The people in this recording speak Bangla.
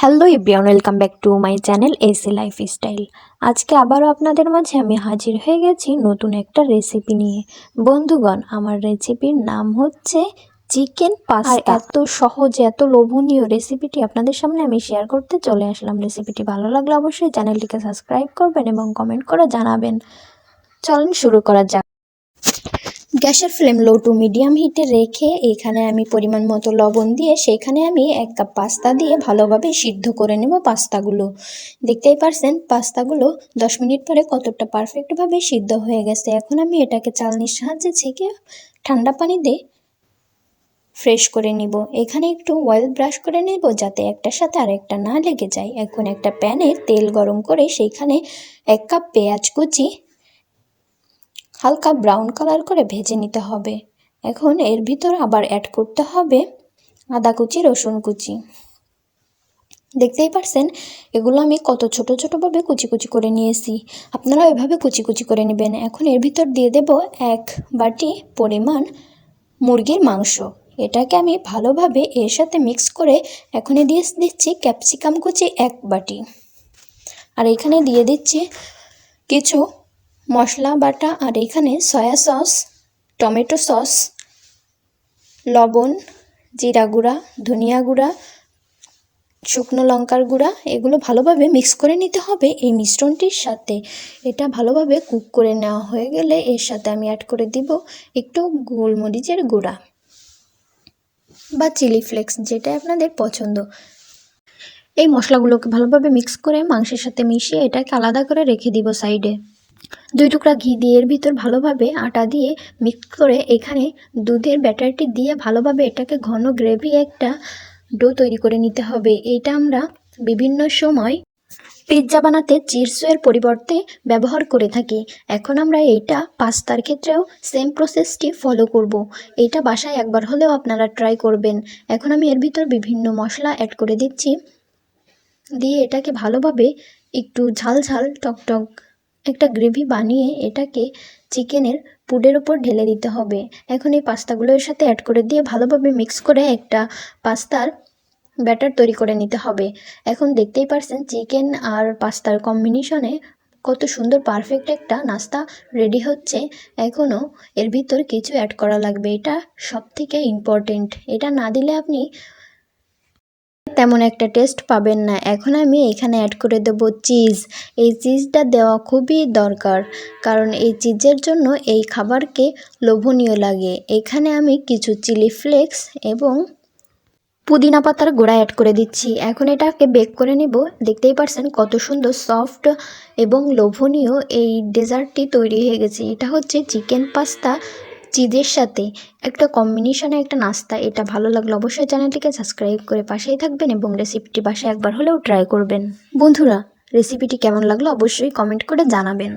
Hello everyone, welcome back to my channel AC lifestyle. আজকে আবারও আপনাদের মাঝে আমি হাজির হয়ে গেছি নতুন একটা রেসিপি নিয়ে। বন্ধুগণ, আমার রেসিপির নাম হচ্ছে চিকেন পাস্তা। এত সহজ, এত লোভনীয় রেসিপিটি আপনাদের সামনে আমি শেয়ার করতে চলে আসলাম। রেসিপিটি ভালো লাগলে অবশ্যই চ্যানেলটিকে সাবস্ক্রাইব করবেন এবং কমেন্ট করে জানাবেন। চলুন শুরু করা যাক। গ্যাসের ফ্লেম লো টু মিডিয়াম হিটে রেখে এখানে আমি পরিমাণ মতো লবণ দিয়ে সেখানে আমি 1 কাপ পাস্তা দিয়ে ভালোভাবে সিদ্ধ করে নেব পাস্তাগুলো। দেখতেই পারছেন পাস্তাগুলো 10 মিনিট পরে কতটা পারফেক্টভাবে সিদ্ধ হয়ে গেছে। এখন আমি এটাকে চালনির সাহায্যে ছেঁকে ঠান্ডা পানি দিয়ে ফ্রেশ করে নিব। এখানে একটু অয়েল ব্রাশ করে নেব যাতে একটার সাথে আরেকটা না লেগে যায়। এখন একটা প্যানে তেল গরম করে সেইখানে 1 কাপ পেঁয়াজ কুচি হালকা ব্রাউন কালার করে ভেজে নিতে হবে। এখন এর ভিতর আবার অ্যাড করতে হবে আদা কুচি, রসুন কুচি। দেখতেই পারছেন এগুলো আমি কত ছোট ছোটোভাবে কুচি কুচি করে নিয়েছি, আপনারা এভাবে কুচি কুচি করে নেবেন। এখন এর ভিতর দিয়ে দেব 1 বাটি পরিমাণ মুরগির মাংস। এটাকে আমি ভালোভাবে এর সাথে মিক্স করে এখন দিয়ে দিচ্ছি ক্যাপসিকাম কুচি 1 বাটি, আর এখানে দিয়ে দিচ্ছি কিছু মশলা বাটা, আর এখানে সয়া সস, টমেটো সস, লবণ, জিরা গুঁড়া, ধনিয়া গুঁড়া, শুকনো লঙ্কার গুঁড়া, এগুলো ভালোভাবে মিক্স করে নিতে হবে এই মিশ্রণটির সাথে। এটা ভালোভাবে কুক করে নেওয়া হয়ে গেলে এর সাথে আমি অ্যাড করে দিব একটু গোলমরিচের গুঁড়া বা চিলি ফ্লেক্স, যেটা আপনাদের পছন্দ। এই মশলাগুলোকে ভালোভাবে মিক্স করে মাংসের সাথে মিশিয়ে এটাকে আলাদা করে রেখে দিব সাইডে। 2 টুকরা ঘি দিয়ে এর ভিতর ভালোভাবে আটা দিয়ে মিক্স করে এখানে দুধের ব্যাটারটি দিয়ে ভালোভাবে এটাকে ঘন গ্রেভি একটা ডো তৈরি করে নিতে হবে। এটা আমরা বিভিন্ন সময় পিৎজা বানাতে চিজের পরিবর্তে ব্যবহার করে থাকি। এখন আমরা এইটা পাস্তার ক্ষেত্রেও সেম প্রসেসটি ফলো করব। এটা বাসায় একবার হলেও আপনারা ট্রাই করবেন। এখন আমি এর ভিতর বিভিন্ন মশলা অ্যাড করে দিচ্ছি, দিয়ে এটাকে ভালোভাবে একটু ঝাল ঝাল টকটক একটা গ্রেভি বানিয়ে এটাকে চিকেনের পুডের ওপর ঢেলে দিতে হবে। এখন এই পাস্তাগুলোর সাথে অ্যাড করে দিয়ে ভালোভাবে মিক্স করে একটা পাস্তার ব্যাটার তৈরি করে নিতে হবে। এখন দেখতেই পারছেন চিকেন আর পাস্তার কম্বিনেশনে কত সুন্দর পারফেক্ট একটা নাস্তা রেডি হচ্ছে। এখনও এর ভিতর কিছু অ্যাড করা লাগবে, এটা সবথেকে ইম্পর্টেন্ট। এটা না দিলে আপনি তেমন একটা টেস্ট পাবেন না। এখন আমি এখানে অ্যাড করে দেব চিজ। এই চিজটা দেওয়া খুবই দরকার, কারণ এই চিজের জন্য এই খাবারকে লোভনীয় লাগে। এখানে আমি কিছু চিলি ফ্লেক্স এবং পুদিনা পাতার গুঁড়া অ্যাড করে দিচ্ছি। এখন এটাকে বেক করে নেব। দেখতেই পারছেন কত সুন্দর সফট এবং লোভনীয় এই ডেজার্টটি তৈরি হয়ে গেছে। এটা হচ্ছে চিকেন পাস্তা চিজের সাথে একটা কম্বিনেশনে একটা নাস্তা। এটা ভালো লাগলে অবশ্যই চ্যানেলটিকে সাবস্ক্রাইব করে পাশেই থাকবেন এবং রেসিপিটি বাসায় একবার হলেও ট্রাই করবেন। বন্ধুরা, রেসিপিটি কেমন লাগলো অবশ্যই কমেন্ট করে জানাবেন।